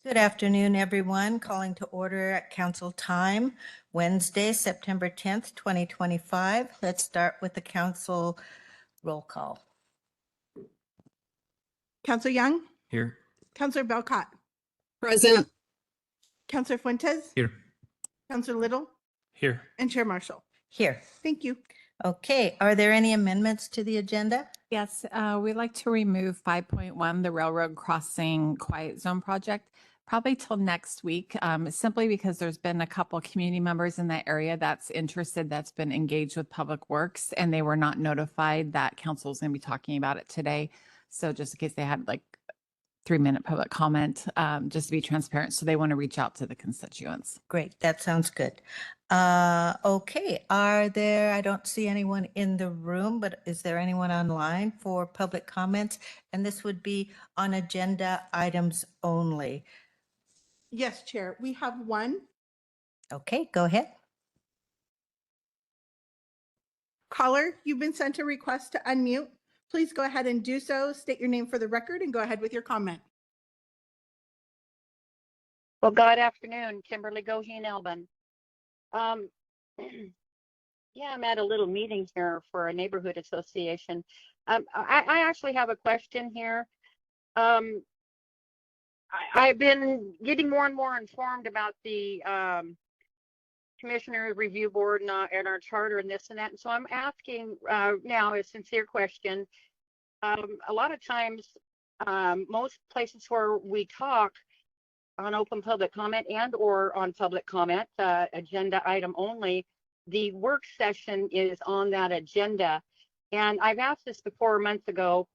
Good afternoon, everyone. Calling to order at council time, Wednesday, September 10th, 2025. Let's start with the council roll call. Councillor Young, Here. Councillor Belcott, Present. Councillor Fuentes, Here. Councillor Little, Here. and Chair Marshall. Here. Thank you. Okay, are there any amendments to the agenda? Yes, we'd like to remove 5.1, the railroad crossing quiet zone project, probably till next week, simply because there's been a couple of community members in that area that's interested, that's been engaged with Public Works, and they were not notified that council is going to be talking about it today. So just in case they had like 3-minute public comment, just to be transparent. So they want to reach out to the constituents. Great, that sounds good. Okay, I don't see anyone in the room, but is there anyone online for public comments? And this would be on agenda items only. Yes, Chair, we have one. Okay, go ahead. Caller, you've been sent a request to unmute. Please go ahead and do so. State your name for the record and go ahead with your comment. Well, good afternoon, Kimberly Goheen Elbin. Yeah, I'm at a little meeting here for a neighborhood association. I actually have a question here. I've been getting more and more informed about the Commissioner Review Board and our charter and this and that. And so I'm asking now a sincere question. A lot of times, most places where we talk on open public comment and or on public comment, agenda item only, the work session is on that agenda. And I've asked this before months ago,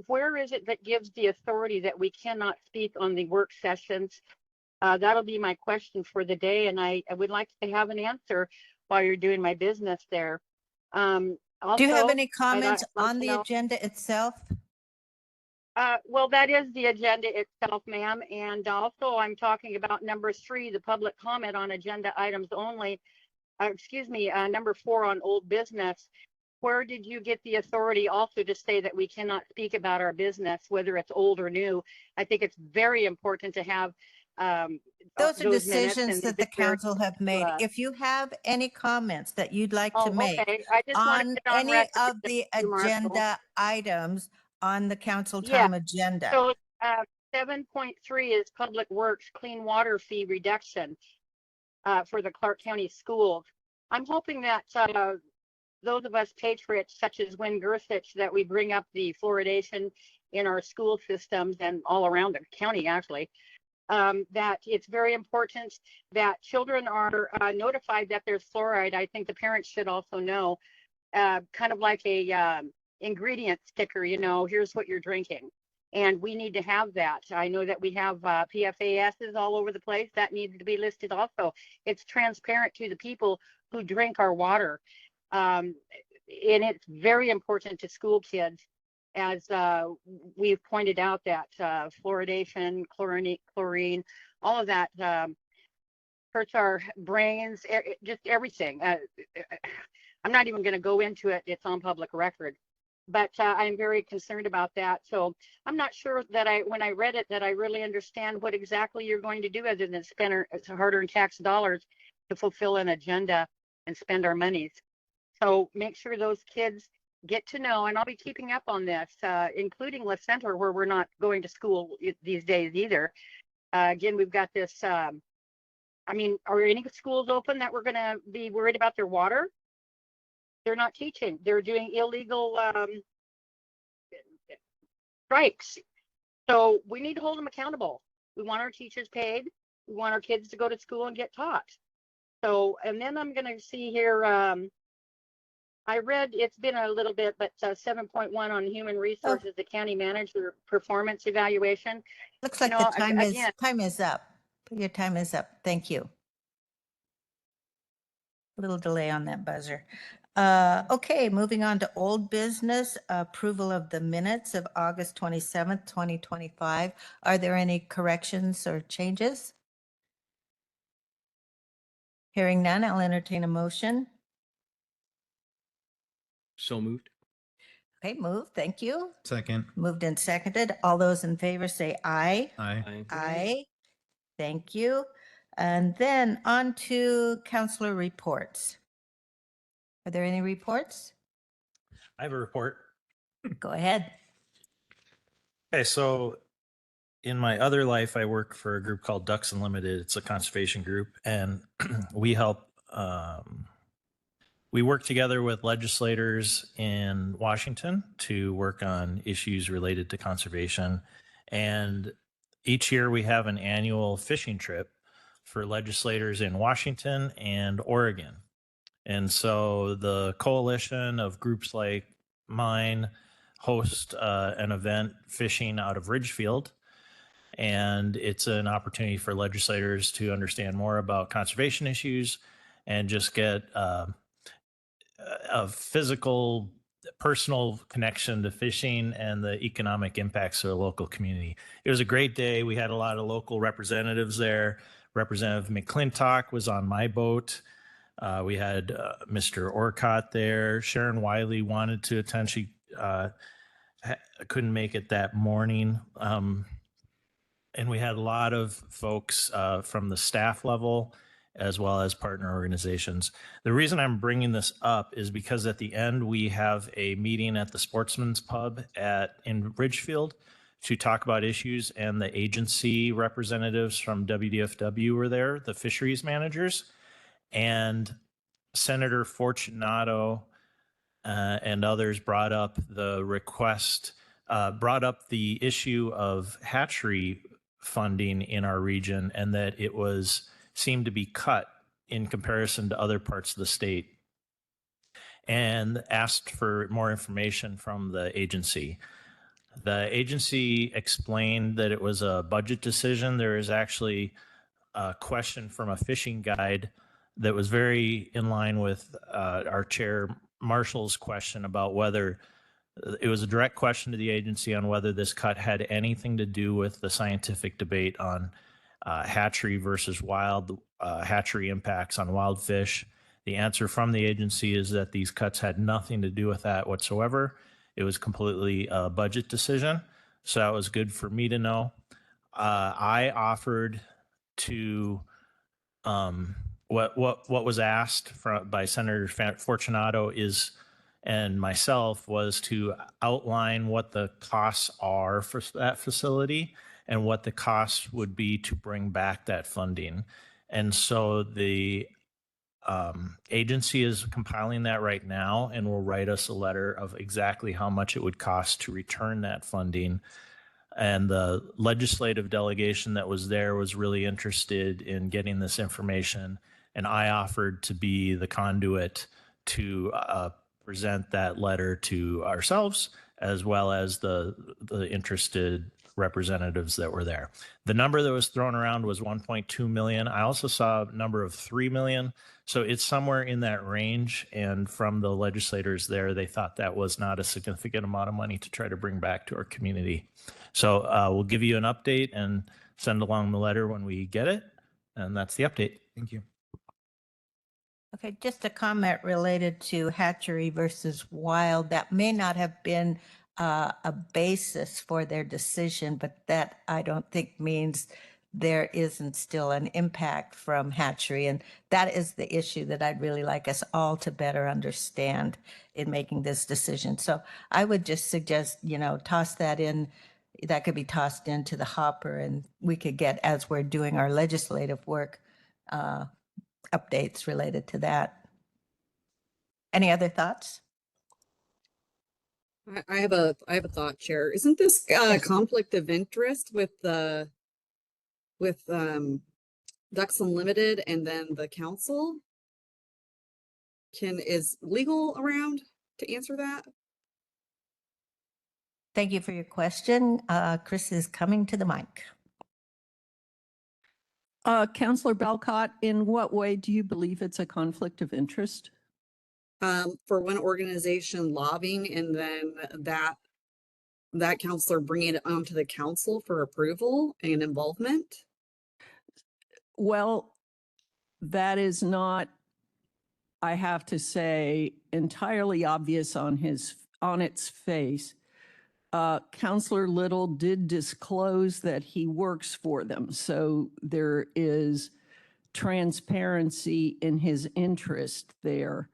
where is it that gives the authority that we cannot speak on the work sessions? That'll be my question for the day. And I would like to have an answer while you're doing my business there. Also, Do you have any comments like on the agenda itself? Well, that is the agenda itself, ma'am. And also I'm talking about number 3, the public comment on agenda items only. Number 4 on old business. Where did you get the authority also to say that we cannot speak about our business, whether it's old or new? I think it's very important to have those are decisions that the very, council have made. If you have any comments that you'd like to make okay. I just want to on get on any record. of the Thank you, Marshall. agenda items on the council Yeah. time agenda. So 7.3 is Public Works clean water fee reduction for the Clark County schools. I'm hoping that those of us patriots such as Wynn Gersich, that we bring up the fluoridation in our school systems and all around the county actually, that it's very important that children are notified that there's fluoride. I think the parents should also know, kind of like a ingredient sticker, you know, here's what you're drinking. And we need to have that. I know that we have PFASs all over the place. That needs to be listed also. It's transparent to the people who drink our water. And it's very important to school kids, as we've pointed out that fluoridation, chlorine, all of that hurts our brains, just everything. I'm not even going to go into it. It's on public record. But I'm very concerned about that. So I'm not sure that when I read it, that I really understand what exactly you're going to do other than spend our hard-earned tax dollars to fulfill an agenda and spend our monies. So make sure those kids get to know, and I'll be keeping up on this, including La Center, where we're not going to school these days either. Again, we've got this, I mean, are any schools open that we're going to be worried about their water? They're not teaching. They're doing illegal strikes. So we need to hold them accountable. We want our teachers paid. We want our kids to go to school and get taught. So, and then I'm going to see here, I read, it's been a little bit, but 7.1 on human resources, the county manager performance evaluation. Looks like the time is up. Your time is up. Thank you. A little delay on that buzzer. Okay, moving on to old business, approval of the minutes of August 27th, 2025. Are there any corrections or changes? Hearing none, I'll entertain a motion. So moved. Okay, move. Thank you. Second. Moved and seconded. All those in favor say aye. Aye. Aye. Thank you. And then on to councillor reports. Are there any reports? I have a report. Go ahead. Okay, so in my other life, I work for a group called Ducks Unlimited. It's a conservation group, and we help. We work together with legislators in Washington to work on issues related to conservation. And each year we have an annual fishing trip for legislators in Washington and Oregon. And so the coalition of groups like mine host an event fishing out of Ridgefield. And it's an opportunity for legislators to understand more about conservation issues and just get a physical, personal connection to fishing and the economic impacts to the local community. It was a great day. We had a lot of local representatives there. Representative McClintock was on my boat. We had Mr. Orcott there. Sharon Wiley wanted to attend. She couldn't make it that morning. And we had a lot of folks from the staff level as well as partner organizations. The reason I'm bringing this up is because at the end we have a meeting at the Sportsman's Pub in Ridgefield to talk about issues, and the agency representatives from WDFW were there, the fisheries managers, and Senator Fortunato and others brought up the request, brought up the issue of hatchery funding in our region, and that it seemed to be cut in comparison to other parts of the state, and asked for more information from the agency. The agency explained that it was a budget decision. There is actually a question from a fishing guide that was very in line with our chair Marshall's question about whether it was a direct question to the agency on whether this cut had anything to do with the scientific debate on hatchery versus wild hatchery impacts on wild fish. The answer from the agency is that these cuts had nothing to do with that whatsoever. It was completely a budget decision. So that was good for me to know. I offered to what was asked by Senator Fortunato and myself was to outline what the costs are for that facility and what the costs would be to bring back that funding. And so the agency is compiling that right now and will write us a letter of exactly how much it would cost to return that funding. And the legislative delegation that was there was really interested in getting this information. And I offered to be the conduit to present that letter to ourselves, as well as the interested representatives that were there. The number that was thrown around was 1.2 million. I also saw a number of 3 million. So it's somewhere in that range. And from the legislators there, they thought that was not a significant amount of money to try to bring back to our community. So we'll give you an update and send along the letter when we get it. And that's the update. Thank you. Okay, just a comment related to hatchery versus wild. That may not have been a basis for their decision, but that I don't think means there isn't still an impact from hatchery. And that is the issue that I'd really like us all to better understand in making this decision. So I would just suggest, toss that in. That could be tossed into the hopper, and we could get, as we're doing our legislative work, updates related to that. Any other thoughts? I have a thought, Chair. Isn't this conflict of interest with Ducks Unlimited and then the council? Is legal around to answer that? Thank you for your question. Chris is coming to the mic. Councillor Belcott, in what way do you believe it's a conflict of interest? For one organization lobbying and then that counselor bringing it onto the council for approval and involvement? Well, that is not, I have to say, entirely obvious on his on its face, Counselor Little did disclose that he works for them. So there is transparency in his interest there.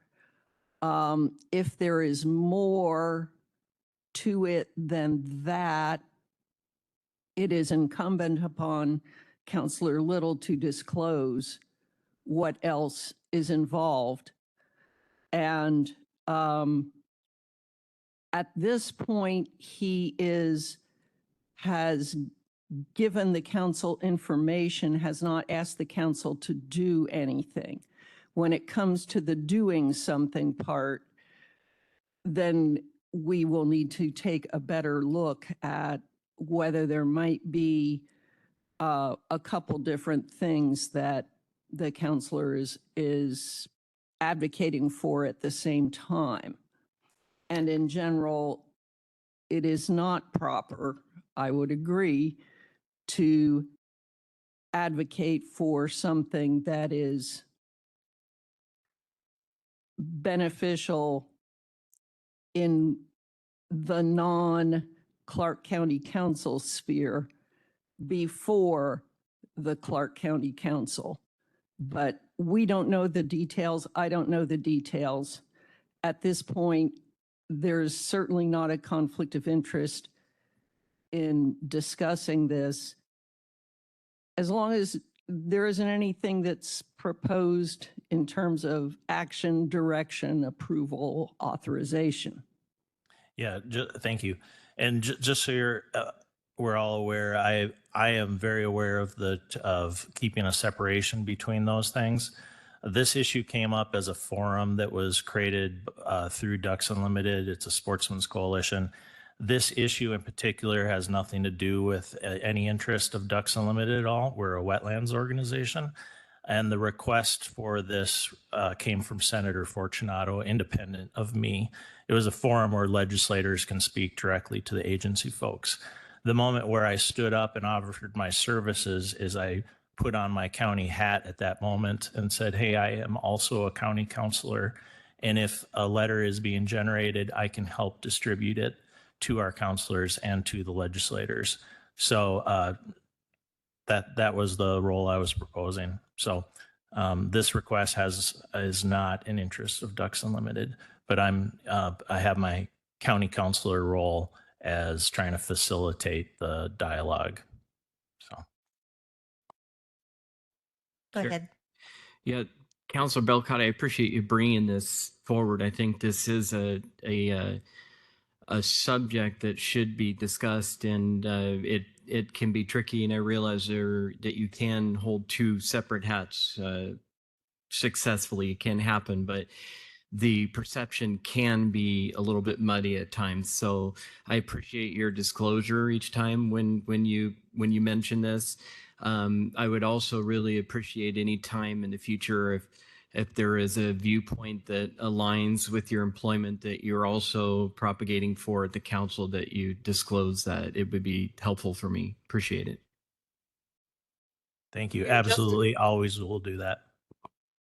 If there is more to it than that, it is incumbent upon Counselor Little to disclose what else is involved. And at this point, he has given the council information, has not asked the council to do anything. When it comes to the doing something part, then we will need to take a better look at whether there might be a couple different things that the counselor is advocating for at the same time. And in general, it is not proper, I would agree, to advocate for something that is beneficial in the non-Clark County Council sphere before the Clark County Council. But we don't know the details. I don't know the details. At this point, there's certainly not a conflict of interest in discussing this, as long as there isn't anything that's proposed in terms of action, direction, approval, authorization. Yeah, thank you. And just so we're all aware, I am very aware of keeping a separation between those things. This issue came up as a forum that was created through Ducks Unlimited. It's a sportsman's coalition. This issue in particular has nothing to do with any interest of Ducks Unlimited at all. We're a wetlands organization. And the request for this came from Senator Fortunato, independent of me. It was a forum where legislators can speak directly to the agency folks. The moment where I stood up and offered my services is I put on my county hat at that moment and said, hey, I am also a county councilor. And if a letter is being generated, I can help distribute it to our councilors and to the legislators. So that was the role I was proposing. So this request is not an interest of Ducks Unlimited, but I have my county councilor role as trying to facilitate the dialogue. So Go Sure. ahead. Yeah, Councilor Belcott, I appreciate you bringing this forward. I think this is a subject that should be discussed, and it can be tricky. And I realize that you can hold two separate hats successfully. It can happen, but the perception can be a little bit muddy at times. So I appreciate your disclosure each time when you mention this. I would also really appreciate any time in the future if there is a viewpoint that aligns with your employment that you're also propagating for at the council, that you disclose that. It would be helpful for me. Appreciate it. thank you. And just to- Absolutely. Always will do that.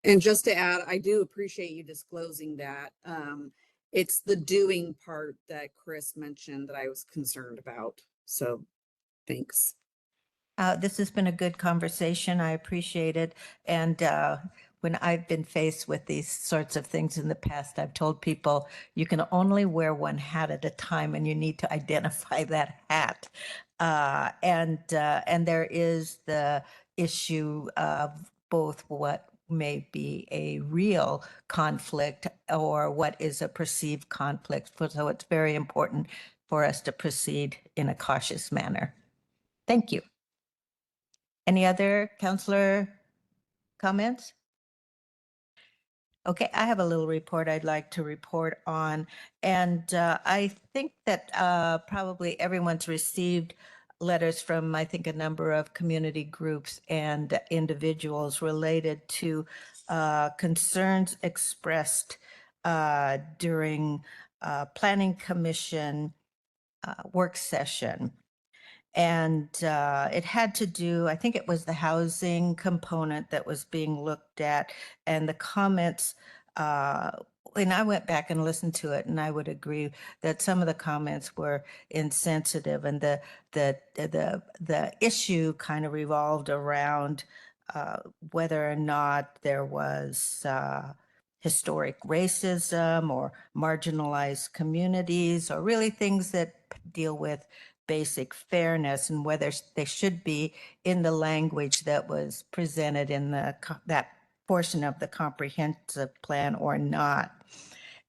And just to add, I do appreciate you disclosing that. It's the doing part that Chris mentioned that I was concerned about. So thanks. This has been a good conversation. I appreciate it. And when I've been faced with these sorts of things in the past, I've told people you can only wear one hat at a time, and you need to identify that hat. And there is the issue of both what may be a real conflict or what is a perceived conflict. So it's very important for us to proceed in a cautious manner. Thank you. Any other counselor comments? Okay, I have a little report I'd like to report on. And I think that probably everyone's received letters from, I think, a number of community groups and individuals related to concerns expressed during Planning Commission work session. And it had to do, I think it was the housing component that was being looked at, and the comments and I went back and listened to it, and I would agree that some of the comments were insensitive, and the issue kind of revolved around whether or not there was historic racism or marginalized communities, or really things that deal with basic fairness, and whether they should be in the language that was presented in that portion of the comprehensive plan or not.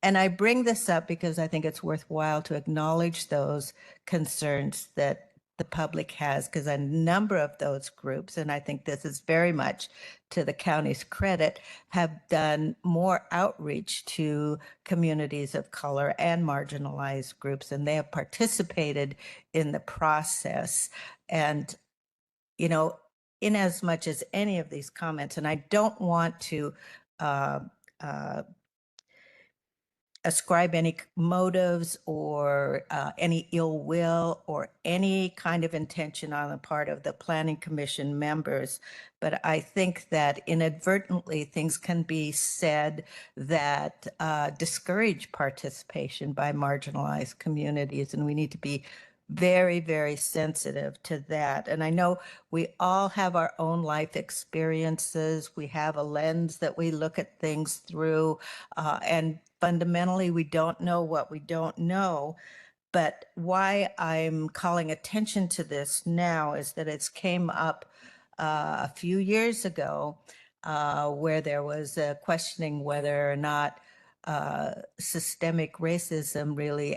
And I bring this up because I think it's worthwhile to acknowledge those concerns that the public has, because a number of those groups, and I think this is very much to the county's credit, have done more outreach to communities of color and marginalized groups, and they have participated in the process. And, you know, in as much as any of these comments, and I don't want to uh, ascribe any motives or any ill will or any kind of intention on the part of the Planning Commission members. But I think that inadvertently things can be said that discourage participation by marginalized communities, and we need to be very, very sensitive to that. And I know we all have our own life experiences. We have a lens that we look at things through, and fundamentally, we don't know what we don't know. But why I'm calling attention to this now is that it's came up a few years ago where there was a questioning whether or not systemic racism really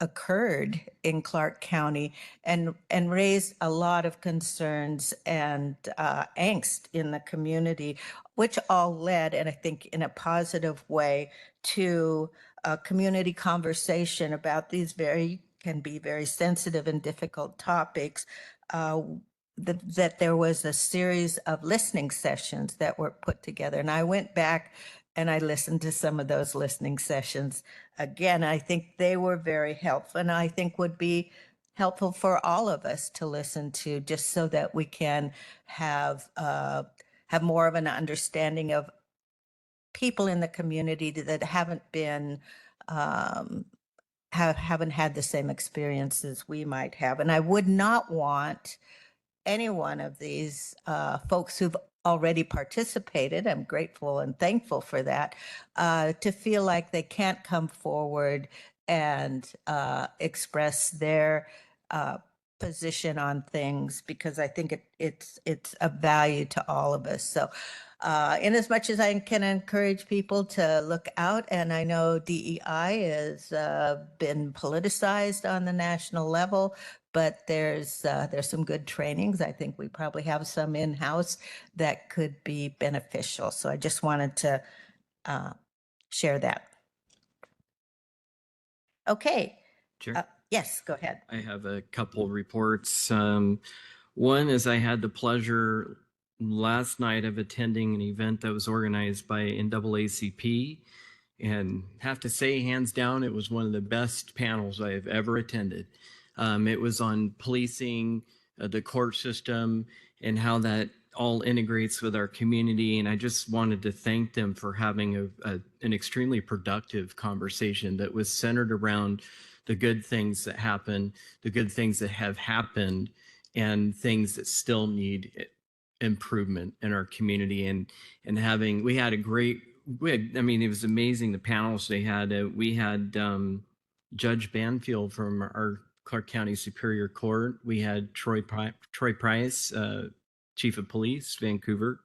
occurred in Clark County, and raised a lot of concerns and angst in the community, which all led, and I think in a positive way, to a community conversation about these can be very sensitive and difficult topics. That there was a series of listening sessions that were put together, and I went back and I listened to some of those listening sessions again. I think they were very helpful, and I think would be helpful for all of us to listen to, just so that we can have more of an understanding of people in the community that haven't been haven't had the same experiences we might have. And I would not want any one of these folks who've already participated, I'm grateful and thankful for that, to feel like they can't come forward and express their position on things, because I think it's of value to all of us. So in as much as I can encourage people to look out, and I know DEI has been politicized on the national level, but there's some good trainings. I think we probably have some in-house that could be beneficial. So I just wanted to share that. Okay. Chair? Yes, go ahead. I have a couple reports. One is I had the pleasure last night of attending an event that was organized by NAACP, and have to say, hands down, it was one of the best panels I have ever attended. It was on policing, the court system, and how that all integrates with our community. And I just wanted to thank them for having an extremely productive conversation that was centered around the good things that happen, the good things that have happened, and things that still need improvement in our community. And we had a great, I mean, it was amazing, the panels they had. We had Judge Banfield from our Clark County Superior Court. We had Troy Price, Chief of Police, Vancouver,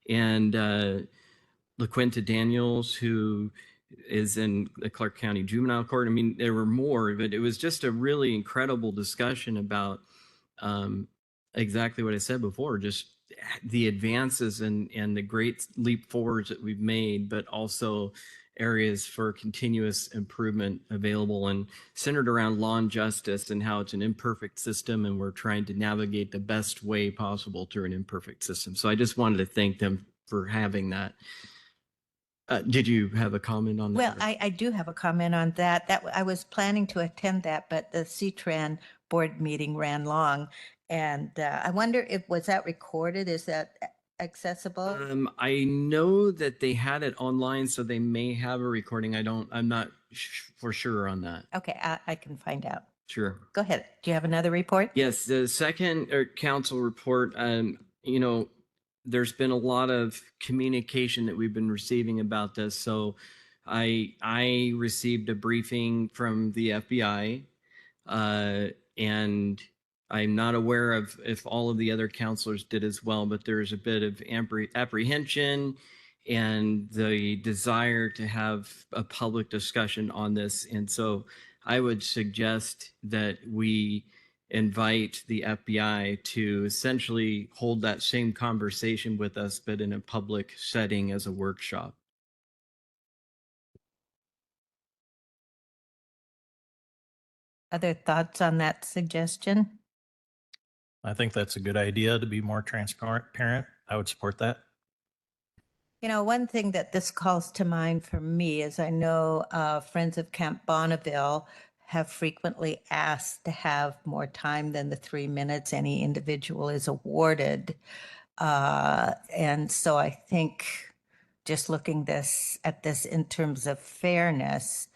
and LaQuinta Daniels, who is in the Clark County Juvenile Court. I mean, there were more, but it was just a really incredible discussion about exactly what I said before, just the advances and the great leap forwards that we've made, but also areas for continuous improvement available, and centered around law and justice, and how it's an imperfect system, and we're trying to navigate the best way possible through an imperfect system. So I just wanted to thank them for having that. Did you have a comment on that? Well, I do have a comment on that. I was planning to attend that, but the CTRAN board meeting ran long. And I wonder was that recorded? Is that accessible? I know that they had it online, so they may have a recording. I'm not for sure on that. Okay, I can find out. Sure. Go ahead. Do you have another report? Yes, the second council report, there's been a lot of communication that we've been receiving about this. So I received a briefing from the FBI, and I'm not aware of if all of the other counselors did as well, but there's a bit of apprehension and the desire to have a public discussion on this. And so I would suggest that we invite the FBI to essentially hold that same conversation with us, but in a public setting as a workshop. Other thoughts on that suggestion? I think that's a good idea to be more transparent. I would support that. You know, one thing that this calls to mind for me is I know Friends of Camp Bonneville have frequently asked to have more time than the 3 minutes any individual is awarded. And so I think just looking at this in terms of fairness,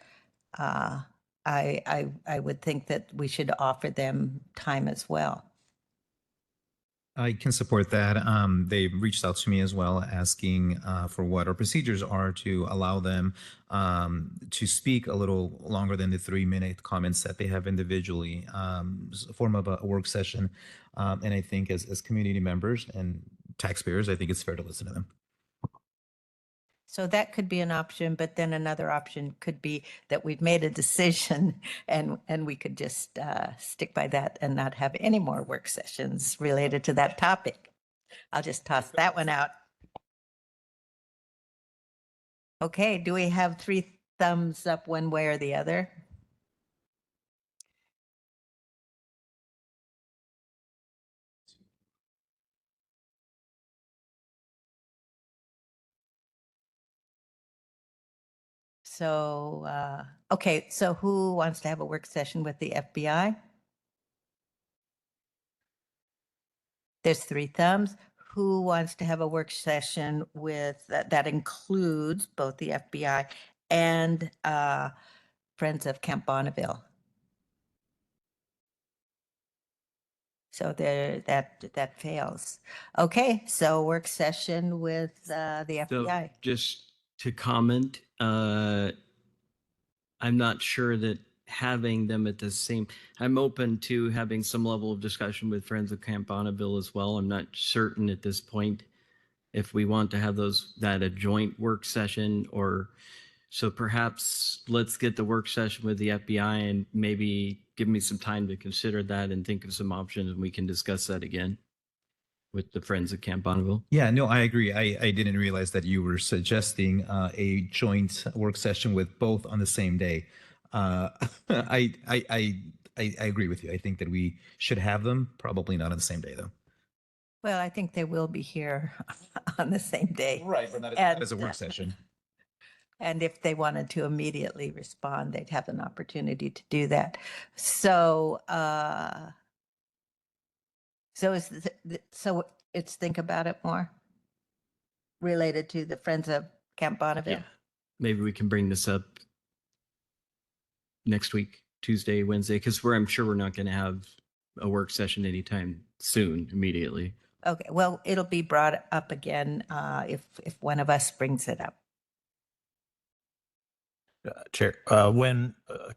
I would think that we should offer them time as well. I can support that. They reached out to me as well, asking for what our procedures are to allow them to speak a little longer than the 3-minute comments that they have individually, a form of a work session. And I think as community members and taxpayers, I think it's fair to listen to them. So that could be an option, but then another option could be that we've made a decision and we could just stick by that and not have any more work sessions related to that topic. I'll just toss that one out. Okay, do we have 3 thumbs up one way or the other? So, okay, so who wants to have a work session with the FBI? There's 3 thumbs. Who wants to have a work session with, that includes both the FBI and Friends of Camp Bonneville? So there, that fails. Okay, so work session with the So FBI. just to comment, I'm not sure that having them at the same, I'm open to having some level of discussion with Friends of Camp Bonneville as well. I'm not certain at this point if we want to have that a joint work session, or so perhaps let's get the work session with the FBI and maybe give me some time to consider that and think of some options, and we can discuss that again with the Friends of Camp Bonneville. Yeah, no, I agree. I didn't realize that you were suggesting a joint work session with both on the same day. I agree with you. I think that we should have them, probably not on the same day though. Well, I think they will be here on the same day. Right, but not And, as a work session. And if they wanted to immediately respond, they'd have an opportunity to do that. So, so it's think about it more related to the Friends of Camp Bonneville. Yeah. Maybe we can bring this up next week, Tuesday, Wednesday, because I'm sure we're not going to have a work session anytime soon, immediately. Okay, well, it'll be brought up again if one of us brings it up. Chair, a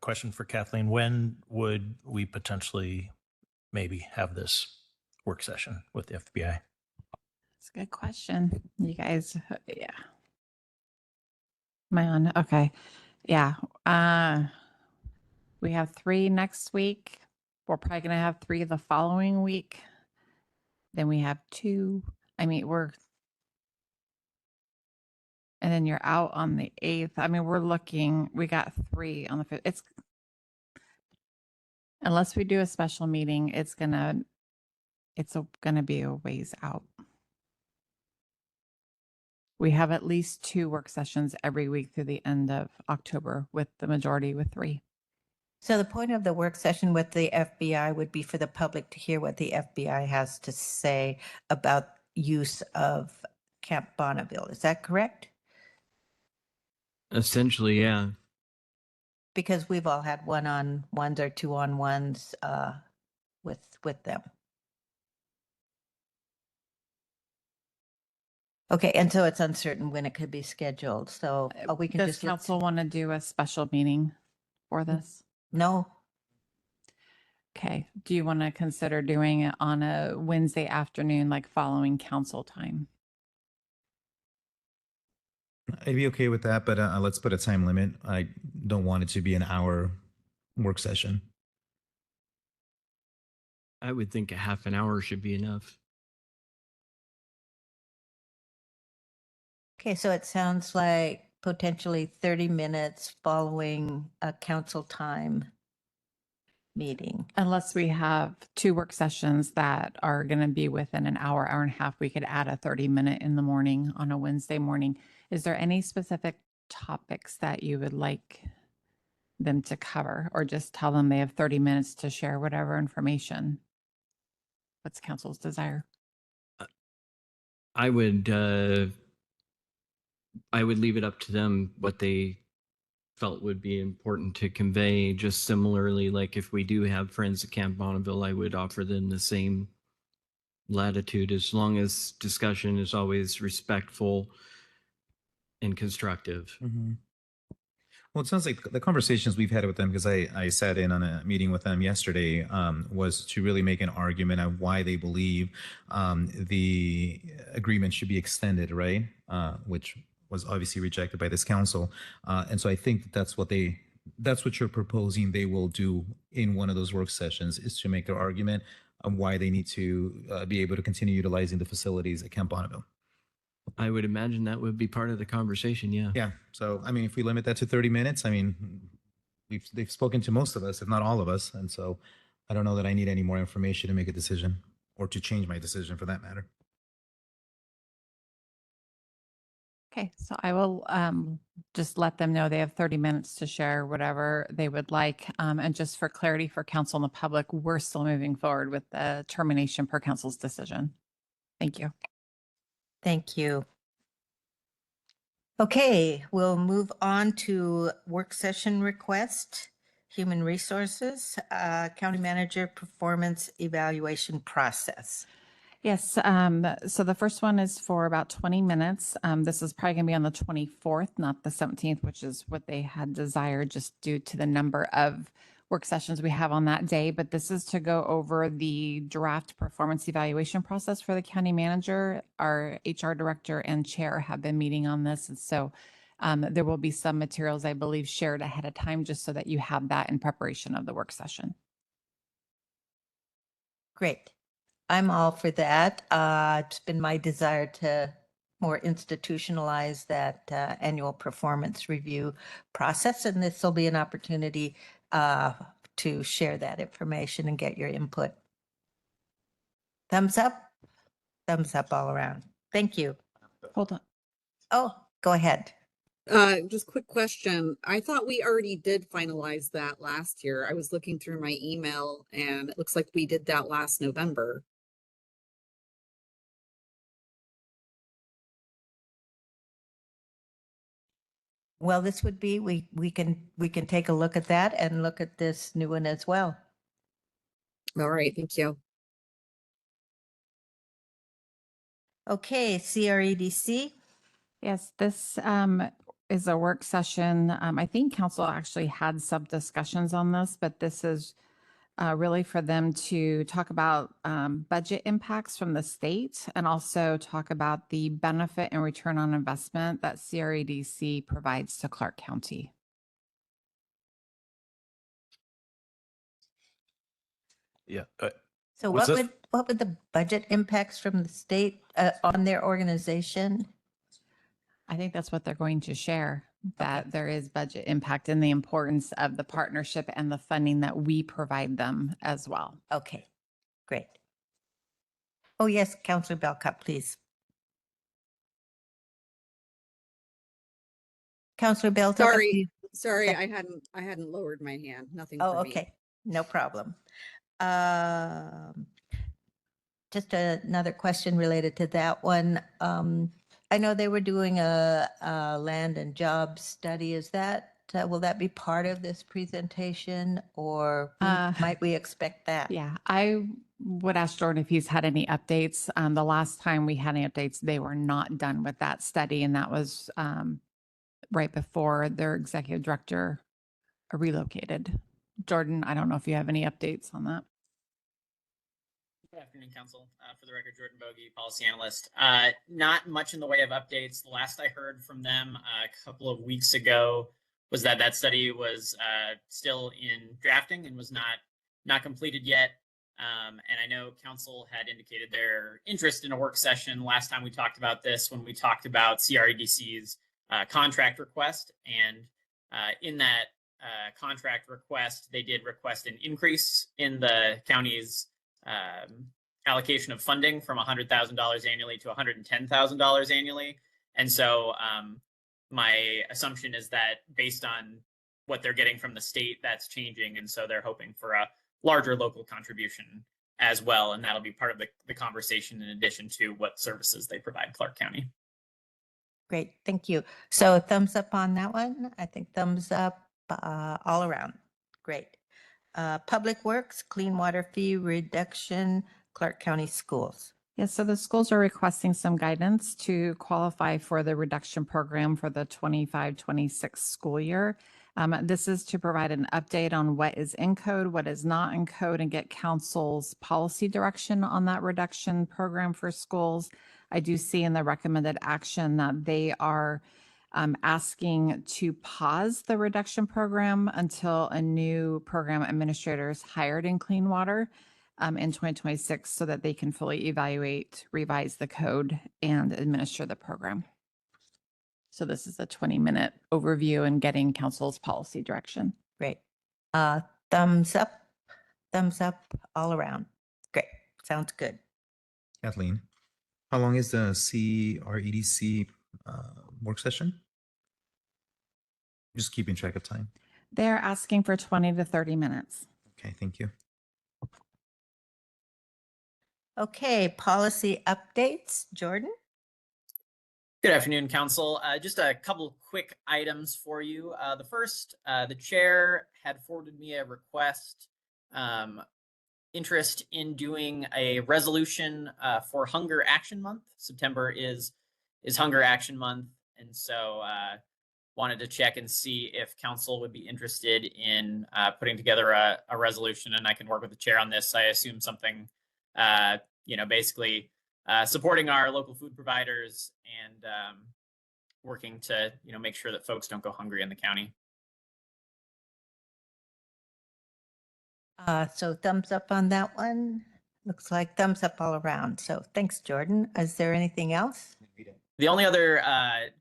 question for Kathleen, when would we potentially maybe have this work session with the FBI? That's a good question. You guys, yeah. Am I on? Okay. Yeah. We have 3 next week. We're probably going to have 3 the following week. Then we have 2. I mean, and then you're out on the 8th. I mean, we got 3 on the 5th. It's, unless we do a special meeting, it's gonna be a ways out. We have at least 2 work sessions every week through the end of October, with the majority with 3. So the point of the work session with the FBI would be for the public to hear what the FBI has to say about, use of Camp Bonneville. Is that correct? Essentially, yeah. Because we've all had one-on-ones or two-on-ones with them. Okay, and so it's uncertain when it could be scheduled, so we can Does just look. council want to do a special meeting for this? No, Okay. Do you want to consider doing it on a Wednesday afternoon, like following council time? I'd be okay with that, but let's put a time limit. I don't want it to be an hour work session. I would think a half an hour should be enough. okay, so it sounds like potentially 30 minutes following a council time meeting. Unless we have two work sessions that are going to be within an hour, hour and a half, we could add a 30-minute in the morning on a Wednesday morning. Is there any specific topics that you would like them to cover, or just tell them they have 30 minutes to share whatever information? What's council's desire? I would leave it up to them what they felt would be important to convey. Just similarly, like if we do have friends at Camp Bonneville, I would offer them the same latitude, as long as discussion is always respectful and constructive. Well, it sounds like the conversations we've had with them, because I sat in on a meeting with them yesterday, was to really make an argument of why they believe the agreement should be extended, right? Which was obviously rejected by this council. And so I think that that's what you're proposing they will do in one of those work sessions, is to make their argument on why they need to be able to continue utilizing the facilities at Camp Bonneville. I would imagine that would be part of the conversation. Yeah. Yeah. So, I mean, if we limit that to 30 minutes, I mean, they've spoken to most of us, if not all of us. And so I don't know that I need any more information to make a decision, or to change my decision for that matter. Okay, so I will just let them know they have 30 minutes to share whatever they would like. And just for clarity for council and the public, we're still moving forward with the termination per council's decision. Thank you. Thank you. Okay, we'll move on to work session request, human resources, county manager performance evaluation process. Yes, so the first one is for about 20 minutes. This is probably going to be on the 24th, not the 17th, which is what they had desired just due to the number of work sessions we have on that day. But this is to go over the draft performance evaluation process for the county manager. Our HR director and chair have been meeting on this. And so there will be some materials, I believe, shared ahead of time just so that you have that in preparation of the work session. Great. I'm all for that. It's been my desire to more institutionalize that annual performance review process, and this will be an opportunity to share that information and get your input. Thumbs up? Thumbs up all around. Thank you. Hold on. Oh, go ahead. Just quick question. I thought we already did finalize that last year. I was looking through my email and it looks like we did that last November. Well, this would be, we can take a look at that and look at this new one as well. All right, thank you. Okay, CREDC. Yes, this is a work session. I think council actually had some discussions on this, but this is really for them to talk about budget impacts from the state and also talk about the benefit and return on investment that CREDC provides to Clark County. Yeah. So Was this- what would the budget impacts from the state on their organization? I think that's what they're going to share, that there is budget impact and the importance of the partnership and the funding that we provide them as well. Okay, great. Oh, yes, Councilor Belcup, please. Councilor Belcup. Sorry, I hadn't lowered my hand. Nothing Oh, for me. okay, no problem. just another question related to that one. I know they were doing a land and job study. Is that, will that be part of this presentation, or might we expect that? Yeah, I would ask Jordan if he's had any updates. The last time we had any updates, they were not done with that study, and that was right before their executive director relocated. Jordan, I don't know if you have any updates on that. Good afternoon, Council. For the record, Jordan Bogey, policy analyst. Not much in the way of updates. The last I heard from them a couple of weeks ago was that that study was still in drafting and was not completed yet. And I know Council had indicated their interest in a work session last time we talked about this, when we talked about CREDC's contract request. And in that contract request, they did request an increase in the county's allocation of funding from $100,000 annually to $110,000 annually. And so my assumption is that based on what they're getting from the state, that's changing. And so they're hoping for a larger local contribution as well. And that'll be part of the conversation in addition to what services they provide Clark County. Great, thank you. So thumbs up on that one. I think thumbs up all around. Great. Public Works, clean water fee reduction, Clark County Schools. Yes, so the schools are requesting some guidance to qualify for the reduction program for the 25-26 school year. This is to provide an update on what is in code, what is not in code, and get council's policy direction on that reduction program for schools. I do see in the recommended action that they are asking to pause the reduction program until a new program administrator is hired in clean water in 2026, so that they can fully evaluate, revise the code, and administer the program. So this is a 20-minute overview and getting council's policy direction. Great. Thumbs up all around. Great, sounds good. Kathleen, how long is the CREDC work session? Just keeping track of time. They're asking for 20 to 30 minutes. Okay, thank you. Okay, policy updates. Jordan? Good afternoon, Council. Just a couple quick items for you. The first, the chair had forwarded me a request, interest in doing a resolution for Hunger Action Month. September is Hunger Action Month, and so wanted to check and see if Council would be interested in putting together a resolution, and I can work with the chair on this. I assume something, basically supporting our local food providers and working to, make sure that folks don't go hungry in the county. So thumbs up on that one. Looks like thumbs up all around. So thanks, Jordan. Is there anything else? The only other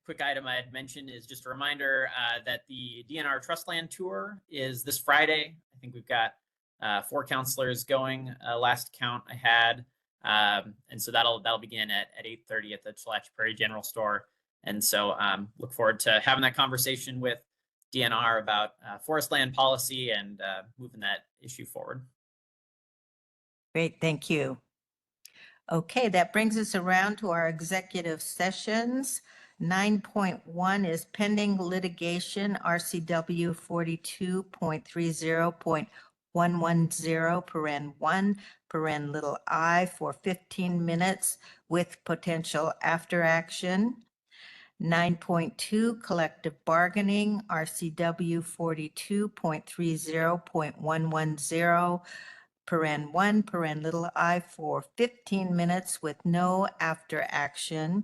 quick item I had mentioned is just a reminder that the DNR Trustland Tour is this Friday. I think we've got 4 counselors going, last count I had. And so that'll begin at 8:30 at the Chalachi Prairie General Store. And so look forward to having that conversation with DNR about forest land policy and moving that issue forward. Great, thank you. Okay, that brings us around to our executive sessions. 9.1 is pending litigation, RCW 42.30.110, paren 1, paren little I, for 15 minutes with potential after action. 9.2, collective bargaining, RCW 42.30.110, paren 1, paren little I, for 15 minutes with no after action.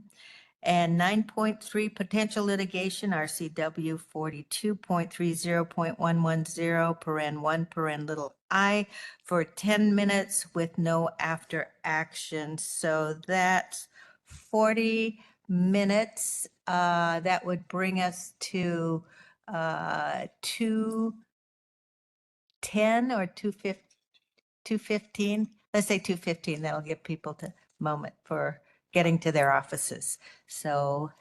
And 9.3, potential litigation, RCW 42.30.110, paren 1, paren little I, for 10 minutes with no after action. So that's 40 minutes. That would bring us to 2:10 or 2:15. Let's say 2:15. That'll give people a moment for getting to their offices. So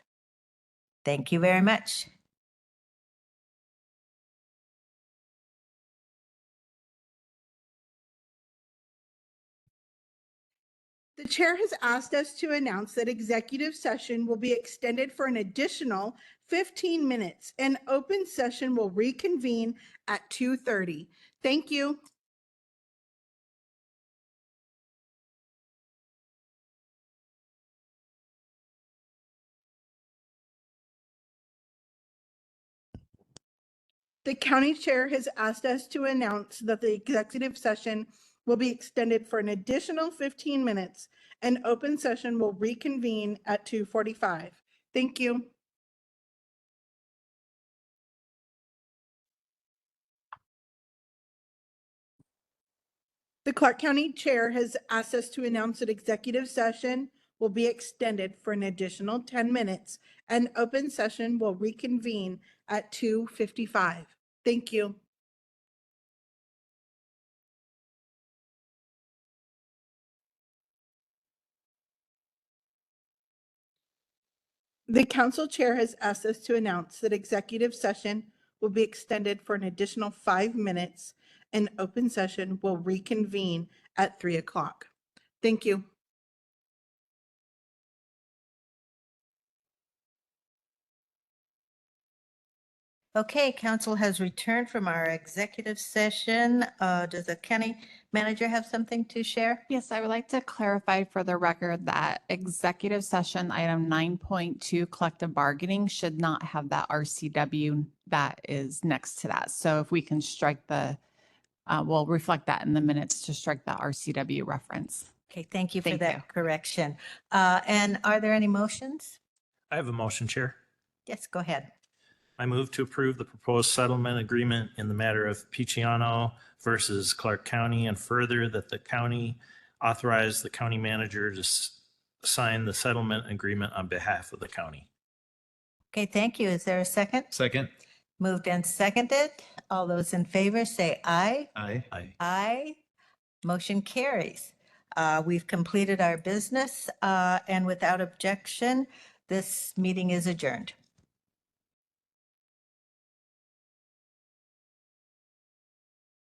thank you very much. The chair has asked us to announce that executive session will be extended for an additional 15 minutes and open session will reconvene at 2:30. Thank you. The county chair has asked us to announce that the executive session will be extended for an additional 15 minutes and open session will reconvene at 2:45. Thank you. The Clark County Chair has asked us to announce that executive session will be extended for an additional 10 minutes and open session will reconvene at 2:55. Thank you. The council chair has asked us to announce that executive session will be extended for an additional 5 minutes and open session will reconvene at 3 o'clock. Thank you. Okay, council has returned from our executive session. Does the county manager have something to share? Yes, I would like to clarify for the record that executive session item 9.2 collective bargaining should not have that RCW that is next to that. So if we can strike we'll reflect that in the minutes to strike the RCW reference. Okay, thank you for Thank that you. correction. And are there any motions? I have a motion, Chair. Yes, go ahead. I move to approve the proposed settlement agreement in the matter of Picciano versus Clark County, and further that the county authorize the county manager to sign the settlement agreement on behalf of the county. Okay, thank you. Is there a second? Second. Moved and seconded. All those in favor say aye. Aye. Aye. Aye. Motion carries. We've completed our business, and without objection, this meeting is adjourned.